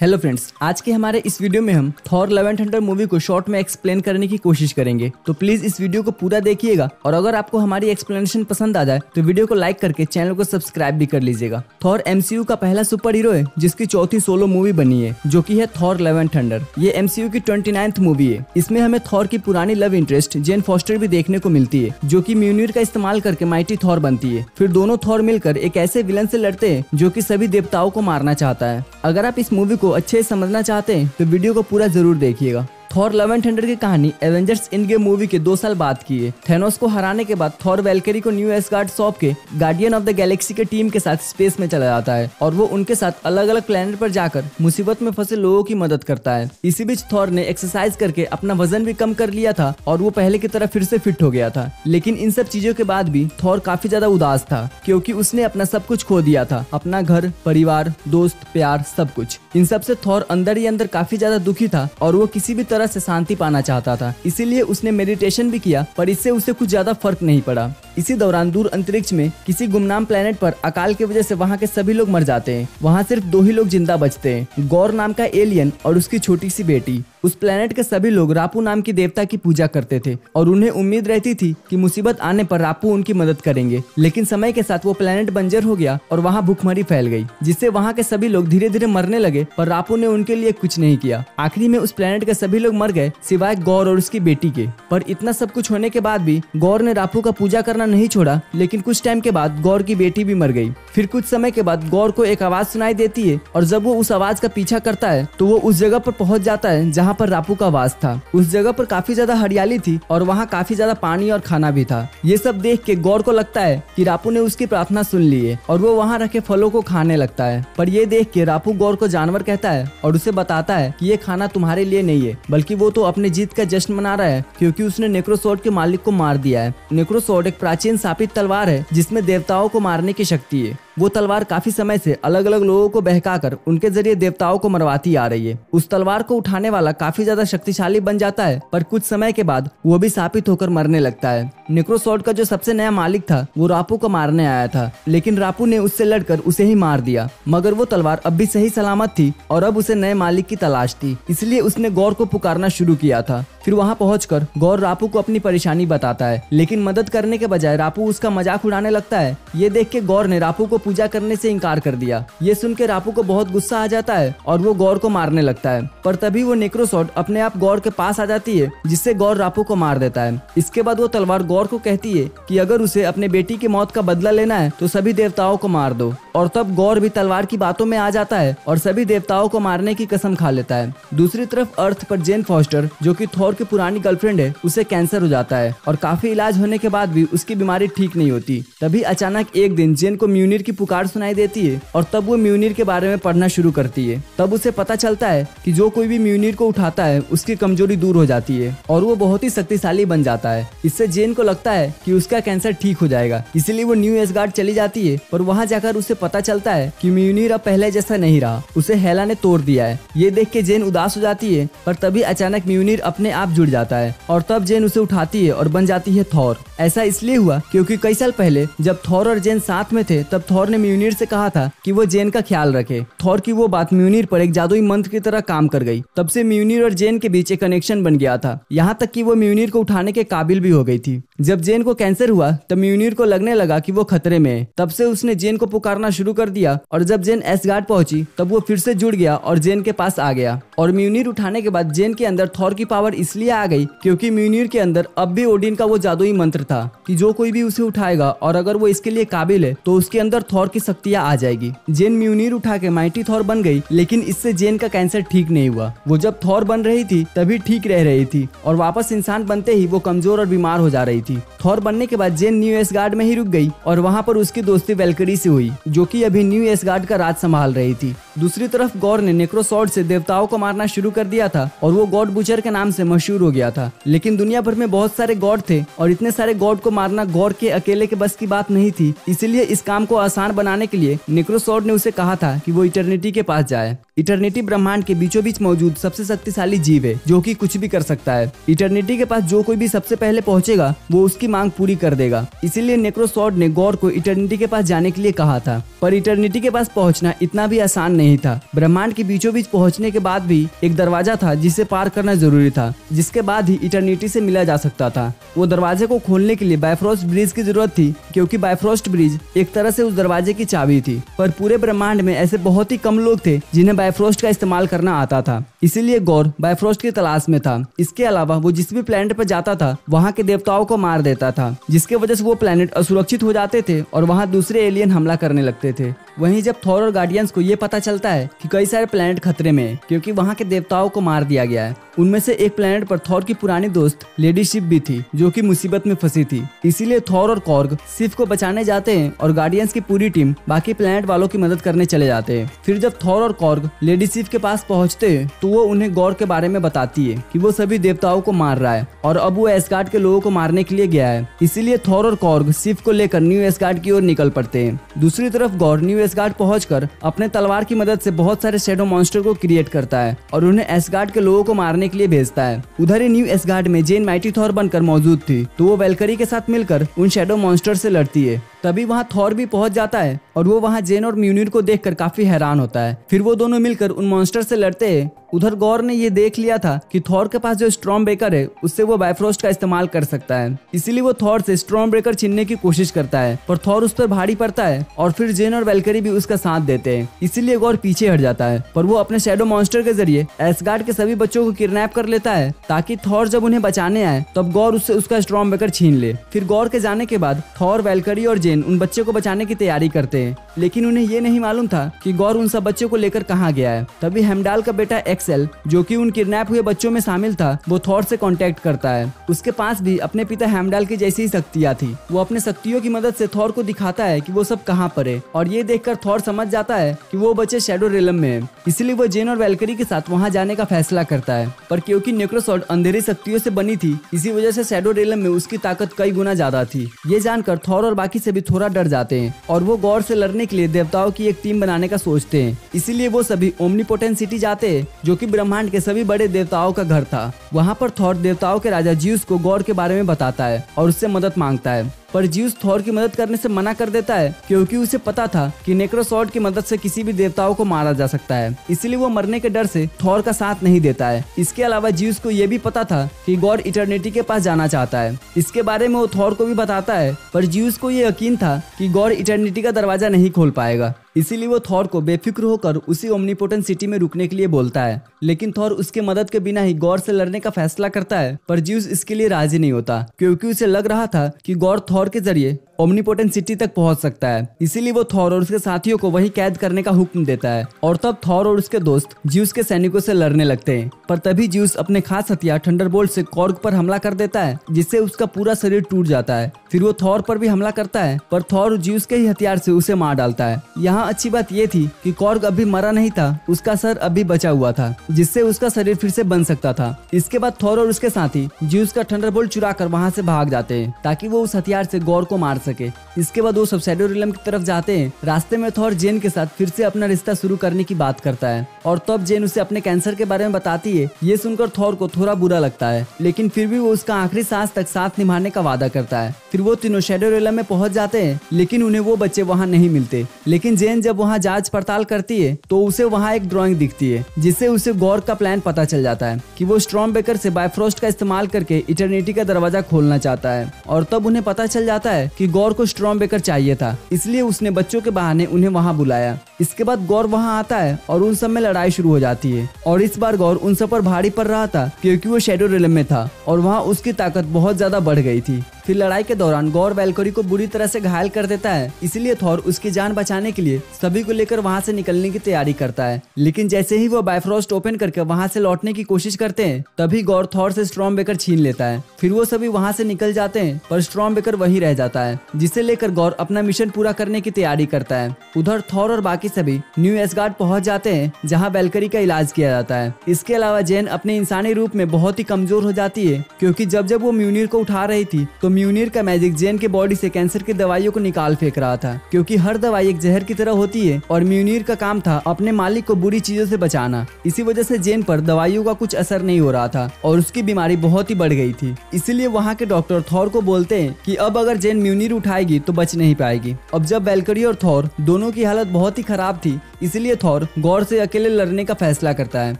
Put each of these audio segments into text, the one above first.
Hello friends, आज के हमारे इस वीडियो में हम Thor love and thunder movie को शॉर्ट में एक्सप्लेन करने की कोशिश करेंगे। तो प्लीज इस वीडियो को पूरा देखिएगा और अगर आपको हमारी एक्सप्लेनेशन पसंद आ जाए तो वीडियो को लाइक करके चैनल को सब्सक्राइब भी कर लीजिएगा। थॉर एमसीयू का पहला सुपर हीरो है जिसकी चौथी सोलो मूवी बनी है, जो की है थॉर लव एंड थंडर। ये एमसीयू की 29th मूवी है। इसमें हमें थॉर की पुरानी लव इंटरेस्ट जेन फॉस्टर भी देखने को मिलती है, जो की म्यूनिर का इस्तेमाल करके माइटी थॉर बनती है। फिर दोनों थॉर मिलकर एक ऐसे विलन से लड़ते हैं जो की सभी देवताओं को मारना चाहता है। अगर आप इस मूवी को अच्छे से समझना चाहते हैं तो वीडियो को पूरा जरूर देखिएगा। थॉर लव एंड थंडर की कहानी एवेंजर्स एंडगेम मूवी के 2 साल बाद की है। थेनोस को हराने के बाद थॉर वैल्केरी को न्यू एसगार्ड सौंप के गार्डियन ऑफ द गैलेक्सी के टीम के साथ स्पेस में चला जाता है और वो उनके साथ अलग अलग प्लेनेट पर जाकर मुसीबत में फंसे लोगों की मदद करता है। इसी बीच थॉर ने एक्सरसाइज करके अपना वजन भी कम कर लिया था और वो पहले की तरह फिर से फिट हो गया था। लेकिन इन सब चीजों के बाद भी थॉर काफी ज्यादा उदास था, क्योंकि उसने अपना सब कुछ खो दिया था, अपना घर, परिवार, दोस्त, प्यार, सब कुछ। इन सब से थॉर अंदर ही अंदर काफी ज्यादा दुखी था और वो किसी भी तरह से शांति पाना चाहता था। इसीलिए उसने मेडिटेशन भी किया, पर इससे उसे कुछ ज्यादा फर्क नहीं पड़ा। इसी दौरान दूर अंतरिक्ष में किसी गुमनाम प्लेनेट पर अकाल की वजह से वहाँ के सभी लोग मर जाते हैं। वहाँ सिर्फ 2 ही लोग जिंदा बचते हैं, गौर नाम का एलियन और उसकी छोटी सी बेटी। उस प्लेनेट के सभी लोग रापू नाम की देवता की पूजा करते थे और उन्हें उम्मीद रहती थी कि मुसीबत आने पर रापू उनकी मदद करेंगे। लेकिन समय के साथ वो प्लेनेट बंजर हो गया और वहाँ भूखमरी फैल गई, जिससे वहाँ के सभी लोग धीरे धीरे मरने लगे, पर रापू ने उनके लिए कुछ नहीं किया। आखिरी में उस प्लेनेट के सभी लोग मर गए सिवाय गौर और उसकी बेटी के। पर इतना सब कुछ होने के बाद भी गौर ने रापू का पूजा करना नहीं छोड़ा। लेकिन कुछ टाइम के बाद गौर की बेटी भी मर गई। फिर कुछ समय के बाद गौर को एक आवाज सुनाई देती है और जब वो उस आवाज का पीछा करता है तो वो उस जगह पर पहुंच जाता है जहाँ पर रापू का वास था। उस जगह पर काफी ज्यादा हरियाली थी और वहाँ काफी ज्यादा पानी और खाना भी था। ये सब देख के गौर को लगता है कि रापू ने उसकी प्रार्थना सुन ली है और वो वहाँ रखे फलों को खाने लगता है। पर ये देख के रापू गौर को जानवर कहता है और उसे बताता है कि ये खाना तुम्हारे लिए नहीं है, बल्कि वो तो अपने जीत का जश्न मना रहा है, क्योंकि उसने नेक्रोसॉर्ड के मालिक को मार दिया है। नेक्रोसॉर्ड एक प्राचीन स्थापित तलवार है जिसमें देवताओं को मारने की शक्ति है। वो तलवार काफी समय से अलग अलग लोगों को बहकाकर उनके जरिए देवताओं को मरवाती आ रही है। उस तलवार को उठाने वाला काफी ज्यादा शक्तिशाली बन जाता है, पर कुछ समय के बाद वो भी शापित होकर मरने लगता है। नेक्रोसॉर्ड का जो सबसे नया मालिक था वो रापू को मारने आया था, लेकिन रापू ने उससे लड़कर उसे ही मार दिया। मगर वो तलवार अब भी सही सलामत थी और अब उसे नए मालिक की तलाश थी, इसलिए उसने गौर को पुकारना शुरू किया था। फिर वहाँ पहुंचकर गौर रापू को अपनी परेशानी बताता है, लेकिन मदद करने के बजाय रापू उसका मजाक उड़ाने लगता है। ये देख के गौर ने रापू को पूजा करने से इनकार कर दिया। ये सुन के रापू को बहुत गुस्सा आ जाता है और वो गौर को मारने लगता है। पर तभी वो नेक्रोसॉर्ड अपने आप गौर के पास आ जाती है, जिससे गौर रापू को मार देता है। इसके बाद वो तलवार गौर को कहती है कि अगर उसे अपने बेटी की मौत का बदला लेना है तो सभी देवताओं को मार दो। और तब गौर भी तलवार की बातों में आ जाता है और सभी देवताओं को मारने की कसम खा लेता है। दूसरी तरफ अर्थ पर जेन फॉस्टर, जो कि थॉर की पुरानी गर्लफ्रेंड है, उसे कैंसर हो जाता है और काफी इलाज होने के बाद भी उसकी बीमारी ठीक नहीं होती। तभी अचानक एक दिन जेन को म्यूनिर की पुकार सुनाई देती है और तब वो म्यूनिर के बारे में पढ़ना शुरू करती है। तब उसे पता चलता है कि जो कोई भी म्यूनिर को उठाता है उसकी कमजोरी दूर हो जाती है और वो बहुत ही शक्तिशाली बन जाता है। इससे जेन को लगता है कि उसका कैंसर ठीक हो जाएगा, इसीलिए वो न्यू एसगार्ड चली जाती है। पर वहाँ जाकर उसे पता चलता है कि म्यूनिर अब पहले जैसा नहीं रहा, उसे हेला ने तोड़ दिया है। ये देख के जेन उदास हो जाती है, पर तभी अचानक म्यूनिर अपने आप जुड़ जाता है और तब जेन उसे उठाती है और बन जाती है थॉर। ऐसा इसलिए हुआ क्योंकि कई साल पहले जब थॉर और जेन साथ में थे तब थॉर ने म्यूनिर से कहा था कि वो जेन का ख्याल रखे। थॉर की वो बात म्यूनिर पर एक जादुई मंत्र की तरह काम कर गई। तब से म्यूनिर और जेन के बीच एक कनेक्शन बन गया था, यहाँ तक कि वो म्यूनिर को उठाने के काबिल भी हो गई थी। जब जेन को कैंसर हुआ तब म्यूनिर को लगने लगा कि वो खतरे में है। तब से उसने जेन को पुकारना शुरू कर दिया और जब जेन एसगार्ड पहुंची तब वो फिर से जुड़ गया और जेन के पास आ गया। और म्यूनिर उठाने के बाद जेन के अंदर थॉर की पावर इसलिए आ गई क्योंकि म्यूनिर के अंदर अब भी ओडिन का वो जादुई मंत्र था कि जो कोई भी उसे उठाएगा और अगर वो इसके लिए काबिल है तो उसके अंदर थॉर की शक्तियां आ जाएगी। जेन म्यूनिर उठा के माइटी थॉर बन गई, लेकिन इससे जेन का कैंसर ठीक नहीं हुआ। वो जब थॉर बन रही थी तभी ठीक रह रही थी और वापस इंसान बनते ही वो कमजोर और बीमार हो जा रही थी। थॉर बनने के बाद जेन न्यू एसगार्ड में ही रुक गई और वहाँ पर उसकी दोस्ती वैल्केरी से हुई, जो कि अभी न्यू एसगार्ड का राज संभाल रही थी। दूसरी तरफ गौर ने नेक्रोसॉर्ड से देवताओं को मारना शुरू कर दिया था और वो गॉड बुचर के नाम से मशहूर हो गया था। लेकिन दुनिया भर में बहुत सारे गॉड थे और इतने सारे गॉड को मारना गौर के अकेले के बस की बात नहीं थी। इसलिए इस काम को आसान बनाने के लिए नेक्रोसॉर्ड ने उसे कहा था कि वो इटर्निटी के पास जाए। इटर्निटी ब्रह्मांड के बीचों बीच मौजूद सबसे शक्तिशाली जीव है जो कि कुछ भी कर सकता है। इटर्निटी के पास जो कोई भी सबसे पहले पहुंचेगा वो उसकी मांग पूरी कर देगा। इसीलिए नेक्रोसॉर्ड ने गॉर को इटर्निटी के पास जाने के लिए कहा था, पर इटर्निटी के पास पहुंचना इतना भी आसान नहीं था। ब्रह्मांड के बीचों बीच पहुंचने के बाद भी एक दरवाजा था जिसे पार करना जरूरी था, जिसके बाद ही इटर्निटी से मिला जा सकता था। वो दरवाजे को खोलने के लिए बायफ्रॉस्ट ब्रिज की जरूरत थी, क्योंकि बायफ्रॉस्ट ब्रिज एक तरह से उस दरवाजे की चाबी थी। पर पूरे ब्रह्मांड में ऐसे बहुत ही कम लोग थे जिन्हें बायफ्रॉस्ट का इस्तेमाल करना आता था, इसीलिए गौर बायफ्रॉस्ट की तलाश में था। इसके अलावा वो जिस भी प्लेनेट पर जाता था वहाँ के देवताओं को मार देता था, जिसके वजह से वो प्लेनेट असुरक्षित हो जाते थे और वहाँ दूसरे एलियन हमला करने लगते थे। वहीं जब थॉर और गार्डियंस को ये पता चलता है कि कई सारे प्लेनेट खतरे में है क्योंकि वहाँ के देवताओं को मार दिया गया है, उनमें से एक प्लेनेट पर थॉर की पुरानी दोस्त लेडी शिप भी थी जो कि मुसीबत में फंसी थी। इसीलिए थॉर और कॉर्ग शिप को बचाने जाते हैं और गार्डियंस की पूरी टीम बाकी प्लेनेट वालों की मदद करने चले जाते हैं। फिर जब थॉर और कॉर्ग लेडी शिप के पास पहुंचते हैं तो वो उन्हें गौर के बारे में बताती है कि वो सभी देवताओं को मार रहा है और अब वो एस्गार्ड के लोगों को मारने के लिए गया है। इसीलिए थॉर और कॉर्ग शिप को लेकर न्यू एस्गार्ड की ओर निकल पड़ते हैं। दूसरी तरफ गौर न्यू एस्गार्ड पहुंचकर अपने तलवार की मदद से बहुत सारे शैडो मॉन्स्टर को क्रिएट करता है और उन्हें एस्गार्ड के लोगों को मारने के लिए भेजता है। उधर ही न्यू एस्गार्ड में जेन माइटी थॉर बनकर मौजूद थी, तो वो वेलकरी के साथ मिलकर उन शैडो मॉन्स्टर से लड़ती है। तभी वहाँ थॉर भी पहुंच जाता है और वो वहाँ जेन और म्यूनिर को देखकर काफी हैरान होता है। फिर वो दोनों मिलकर उन मॉन्स्टर से लड़ते हैं। उधर गौर ने ये देख लिया था कि थॉर के पास जो स्टॉर्म ब्रेकर है उससे वो बायफ्रॉस्ट का इस्तेमाल कर सकता है, इसीलिए वो थॉर से स्टॉर्म ब्रेकर छीनने की कोशिश करता है, पर थॉर उस पर भारी पड़ता है और फिर जेन और वेलकरी भी उसका साथ देते हैं। इसीलिए गौर पीछे हट जाता है, पर वो अपने शैडो मॉन्स्टर के जरिए एस्गार्ड के सभी बच्चों को किडनैप कर लेता है ताकि थॉर जब उन्हें बचाने आए तब गौर उससे उसका स्टॉर्म ब्रेकर छीन ले। फिर गौर के जाने के बाद थॉर, वेलकरी और जेन उन बच्चे को बचाने की तैयारी करते हैं, लेकिन उन्हें ये नहीं मालूम था कि गौर उन सब बच्चों को लेकर कहाँ गया है। तभी हेमडाल का बेटा एक्सेल, जो कि उन किडनैप हुए बच्चों में शामिल था, वो थॉर से कांटेक्ट करता है। उसके पास भी अपने पिता हेमडाल की जैसी ही शक्तियां थी। वो अपने शक्तियों की मदद से थॉर को दिखाता है कि वो सब कहाँ पर है और ये देखकर थॉर समझ जाता है कि वो बच्चे शैडो रेलम में है। इसलिए वो जेन और वेलकरी के साथ वहाँ जाने का फैसला करता है, पर क्योंकि नेक्रोसॉर्ड अंधेरी शक्तियों से बनी थी इसी वजह से शैडो रेलम में उसकी ताकत कई गुना ज्यादा थी। ये जानकर थॉर और बाकी से भी थोड़ा डर जाते हैं और वो गौर से लड़ने के लिए देवताओं की एक टीम बनाने का सोचते हैं। इसीलिए वो सभी ओमनीपोटेंट सिटी जाते हैं, जो कि ब्रह्मांड के सभी बड़े देवताओं का घर था। वहाँ पर थॉर देवताओं के राजा ज्यूस को गौर के बारे में बताता है और उससे मदद मांगता है, पर ज्यूस थॉर की मदद करने से मना कर देता है क्योंकि उसे पता था कि नेक्रोसॉर्ड की मदद से किसी भी देवताओं को मारा जा सकता है, इसलिए वो मरने के डर से थॉर का साथ नहीं देता है। इसके अलावा ज्यूस को ये भी पता था कि गॉड इटर्निटी के पास जाना चाहता है। इसके बारे में वो थॉर को भी बताता है, पर ज्यूस को ये यकीन था कि गॉड इटर्निटी का दरवाजा नहीं खोल पाएगा, इसीलिए वो थॉर को बेफिक्र होकर उसी ओमनीपोटेंट सिटी में रुकने के लिए बोलता है। लेकिन थॉर उसके मदद के बिना ही गॉड से लड़ने का फैसला करता है, पर ज्यूस इसके लिए राजी नहीं होता क्योंकि उसे लग रहा था कि गॉड थॉर के जरिए ओमनीपोटेंट सिटी तक पहुंच सकता है। इसीलिए वो थॉर और उसके साथियों को वहीं कैद करने का हुक्म देता है और तब थॉर और उसके दोस्त ज्यूस के सैनिकों से लड़ने लगते हैं। पर तभी ज्यूस अपने खास हथियार थंडरबोल्ट से कॉर्ग पर हमला कर देता है, जिससे उसका पूरा शरीर टूट जाता है। फिर वो थॉर पर भी हमला करता है, पर थॉर ज्यूस के ही हथियार से उसे मार डालता है। यहाँ अच्छी बात ये थी कि कॉर्ग अभी मरा नहीं था, उसका सर अभी बचा हुआ था, जिससे उसका शरीर फिर से बन सकता था। इसके बाद थॉर और उसके साथी ज्यूस का थंडरबोल्ट चुरा कर वहाँ से भाग जाते हैं ताकि वो उस हथियार से गॉर को मार सके। इसके बाद वो सब शैडो रिलम की तरफ जाते हैं। रास्ते में थॉर जेन के साथ फिर से अपना रिश्ता शुरू करने की बात करता है और तब जेन उसे अपने कैंसर के बारे में बताती है। ये सुनकर थॉर को थोड़ा बुरा लगता है, लेकिन फिर भी वो उसका आखिरी सांस तक साथ निभाने का वादा करता है। फिर वो तीनों शैडो रिलम में पहुंच जाते हैं, लेकिन उन्हें वो बच्चे वहाँ नहीं मिलते। लेकिन जेन जब वहाँ जांच पड़ताल करती है तो उसे वहाँ एक ड्राइंग दिखती है, जिससे उसे गॉर का प्लान पता चल जाता है कि वो स्टॉर्म ब्रेकर से बायफ्रॉस्ट का इस्तेमाल करके इटर्निटी का दरवाजा खोलना चाहता है। और तब उन्हें पता चल जाता है कि गॉर को स्टॉर्म ब्रेकर चाहिए था, इसलिए उसने बच्चों के बहाने उन्हें वहाँ बुलाया। इसके बाद गौर वहाँ आता है और उन सब में लड़ाई शुरू हो जाती है और इस बार गौर उन सब पर भारी पड़ रहा था क्योंकि वो शैडो रिलम में था और वहाँ उसकी ताकत बहुत ज्यादा बढ़ गई थी। फिर लड़ाई के दौरान गौर वेलकरी को बुरी तरह से घायल कर देता है, इसलिए थॉर उसकी जान बचाने के लिए सभी को लेकर वहाँ से निकलने की तैयारी करता है। लेकिन जैसे ही वो बायफ्रॉस्ट ओपन करके वहाँ से लौटने की कोशिश करते हैं, तभी गौर थॉर से स्टॉर्म ब्रेकर छीन लेता है। फिर वो सभी वहाँ से निकल जाते हैं, पर स्टॉर्म ब्रेकर वहीं रह जाता है, जिसे लेकर गौर अपना मिशन पूरा करने की तैयारी करता है। उधर थॉर और बाकी सभी न्यू एस्गार्ड पहुंच जाते हैं, जहां वेलकरी का इलाज किया जाता है। इसके अलावा जेन अपने इंसानी रूप में बहुत ही कमजोर हो जाती है, क्योंकि जब जब वो म्यूनिर को उठा रही थी तो म्यूनिर का मैजिक जेन के बॉडी से कैंसर की दवाइयों को निकाल फेंक रहा था, क्योंकि हर दवाई एक जहर की तरह होती है और म्यूनिर का काम था अपने मालिक को बुरी चीजों से बचाना। इसी वजह से जेन पर दवाइयों का कुछ असर नहीं हो रहा था और उसकी बीमारी बहुत ही बढ़ गई थी। इसीलिए वहाँ के डॉक्टर थॉर को बोलते हैं कि अब अगर जेन म्यूनिर उठाएगी तो बच नहीं पाएगी। अब जब वैल्करी और थॉर दोनों की हालत बहुत ही खराब थी, इसलिए थॉर गॉर से अकेले लड़ने का फैसला करता है।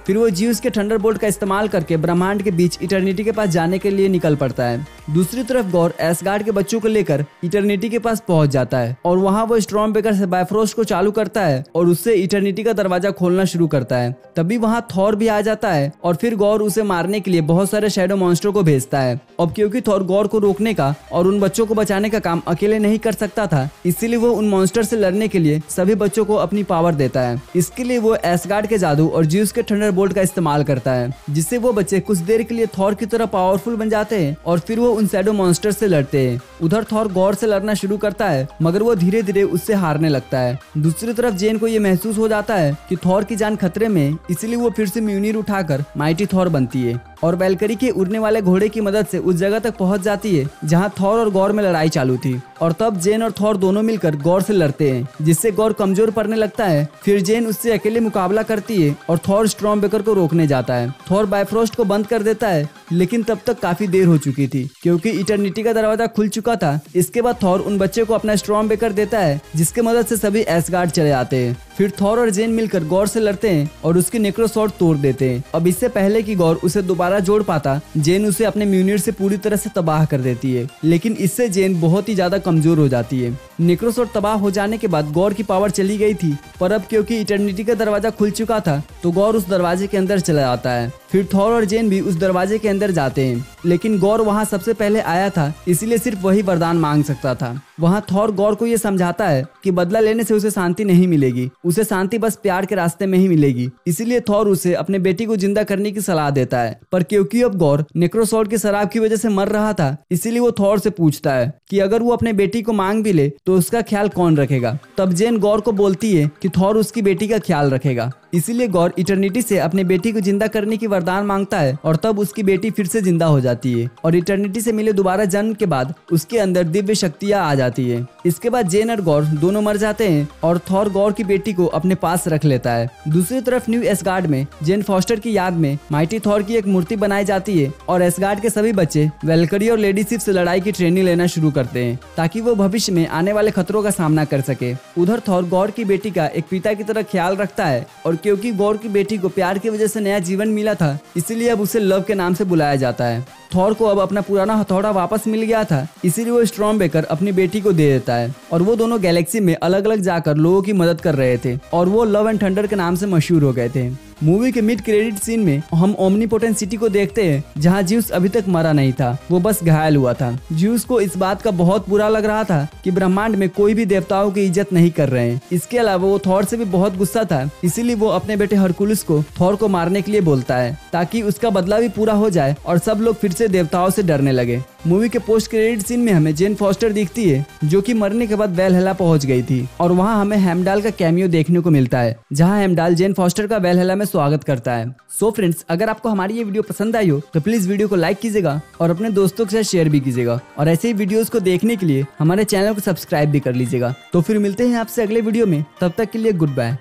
फिर वो ज्यूस के थंडरबोल्ट का इस्तेमाल करके ब्रह्मांड के बीच इटर्निटी के पास जाने के लिए निकल पड़ता है। दूसरी तरफ गॉर एसगार्ड के बच्चों को लेकर इटर्निटी के पास पहुंच जाता है और वहां वो स्टॉर्मब्रेकर से बायफ्रोस्ट को चालू करता है और उससे इटर्निटी का दरवाजा खोलना शुरू करता है। तभी वहां थॉर भी आ जाता है और फिर गॉर उसे मारने के लिए बहुत सारे शैडो मॉन्स्टर को भेजता है। अब क्योंकि थॉर गॉर को रोकने का और उन बच्चों को बचाने का काम अकेले नहीं कर सकता था, इसीलिए वो उन मॉन्स्टर से लड़ने के लिए सभी बच्चों को अपनी पावर देता है। इसके लिए वो एसगार्ड के जादू और ज्यूस के थंडरबोल्ट का इस्तेमाल करता है, जिससे वो बच्चे कुछ देर के लिए थॉर की तरह पावरफुल बन जाते हैं और फिर वो उन शैडो मॉन्स्टर से लड़ते हैं। उधर थॉर गॉर से लड़ना शुरू करता है, मगर वो धीरे धीरे उससे हारने लगता है। दूसरी तरफ जेन को ये महसूस हो जाता है कि थॉर की जान खतरे में, इसलिए वो फिर से म्यूनिर उठाकर माइटी थॉर बनती है और वैल्करी के उड़ने वाले घोड़े की मदद से उस जगह तक पहुंच जाती है जहां थॉर और गॉर में लड़ाई चालू थी। और तब जेन और थॉर दोनों मिलकर गॉर से लड़ते हैं, जिससे गॉर कमजोर पड़ने लगता है। फिर जेन उससे अकेले मुकाबला करती है और थॉर स्टॉर्मब्रेकर को रोकने जाता है। थॉर बायफ्रोस्ट को बंद कर देता है, लेकिन तब तक काफी देर हो चुकी थी क्योंकि इटर्निटी का दरवाजा खुल चुका था। इसके बाद थॉर उन बच्चे को अपना स्टॉर्मब्रेकर देता है, जिसके मदद से सभी एसगार्ड चले जाते हैं। फिर थॉर और जेन मिलकर गॉर से लड़ते हैं और उसकी नेक्रोसॉर्ड तोड़ देते हैं। अब इससे पहले कि गॉर उसे दोबारा जोड़ पाता, जेन उसे अपने म्यूनिर से पूरी तरह से तबाह कर देती है, लेकिन इससे जेन बहुत ही ज्यादा कमजोर हो जाती है। नेक्रोसॉर्ड तबाह हो जाने के बाद गॉर की पावर चली गई थी, पर अब क्योंकि इटर्निटी का दरवाजा खुल चुका था तो गॉर उस दरवाजे के अंदर चला जाता है। फिर थॉर और जेन भी उस दरवाजे के अंदर जाते हैं, लेकिन गॉर वहां सबसे पहले आया था, इसलिए सिर्फ वही वरदान मांग सकता था। वहां थॉर गॉर को ये समझाता है कि बदला लेने से उसे शांति नहीं मिलेगी, उसे शांति बस प्यार के रास्ते में ही मिलेगी। इसीलिए थॉर उसे अपने बेटी को जिंदा करने की सलाह देता है। पर क्योंकि अब गॉर नेक्रोसॉर्ड की शराब की वजह से मर रहा था, इसीलिए वो थॉर से पूछता है कि अगर वो अपने बेटी को मांग भी ले तो उसका ख्याल कौन रखेगा। तब जेन गॉर को बोलती है कि थॉर उसकी बेटी का ख्याल रखेगा। इसीलिए गॉर इटर्निटी से अपने बेटी को जिंदा करने की वरदान मांगता है और तब उसकी बेटी फिर से जिंदा हो जाती है और इटर्निटी से मिले दोबारा जन्म के बाद उसके अंदर दिव्य शक्तियां आ जाती है। इसके बाद जेन और गॉर दोनों मर जाते हैं और थॉर गॉर की बेटी को अपने पास रख लेता है। दूसरी तरफ न्यू एसगार्ड में जेन फॉस्टर की याद में माइटी थॉर की एक मूर्ति बनाई जाती है और एसगार्ड के सभी बच्चे वैल्करी और लेडी सिफ से लड़ाई की ट्रेनिंग लेना शुरू करते हैं, ताकि वो भविष्य में आने वाले खतरों का सामना कर सके। उधर थॉर गॉर की बेटी का एक पिता की तरह ख्याल रखता है और क्योंकि गॉर की बेटी को प्यार की वजह से नया जीवन मिला था, इसीलिए अब उसे लव के नाम से बुलाया जाता है। थॉर को अब अपना पुराना हथौड़ा वापस मिल गया था, इसीलिए वो स्टॉर्मब्रेकर अपनी बेटी को दे देता है और वो दोनों गैलेक्सी में अलग अलग जाकर लोगों की मदद कर रहे थे और वो लव एंड थंडर के नाम से मशहूर हो गए थे। मूवी के मिड क्रेडिट सीन में हम ओमनीपोटेंट सिटी को देखते हैं, जहां ज्यूस अभी तक मरा नहीं था, वो बस घायल हुआ था। ज्यूस को इस बात का बहुत बुरा लग रहा था कि ब्रह्मांड में कोई भी देवताओं की इज्जत नहीं कर रहे हैं। इसके अलावा वो थॉर से भी बहुत गुस्सा था, इसीलिए वो अपने बेटे हरकुलिस को थॉर को मारने के लिए बोलता है, ताकि उसका बदला भी पूरा हो जाए और सब लोग फिर से देवताओं से डरने लगे। मूवी के पोस्ट क्रेडिट सीन में हमें जेन फॉस्टर दिखती है, जो कि मरने के बाद वैलहला पहुंच गई थी और वहां हमें हेमडाल का कैमियो देखने को मिलता है, जहां हेमडाल जेन फॉस्टर का वैलहला में स्वागत करता है। सो फ्रेंड्स, अगर आपको हमारी ये वीडियो पसंद आई हो तो प्लीज वीडियो को लाइक कीजिएगा और अपने दोस्तों के साथ शेयर भी कीजिएगा और ऐसे ही वीडियोस को देखने के लिए हमारे चैनल को सब्सक्राइब भी कर लीजिएगा। तो फिर मिलते हैं आपसे अगले वीडियो में, तब तक के लिए गुड बाय।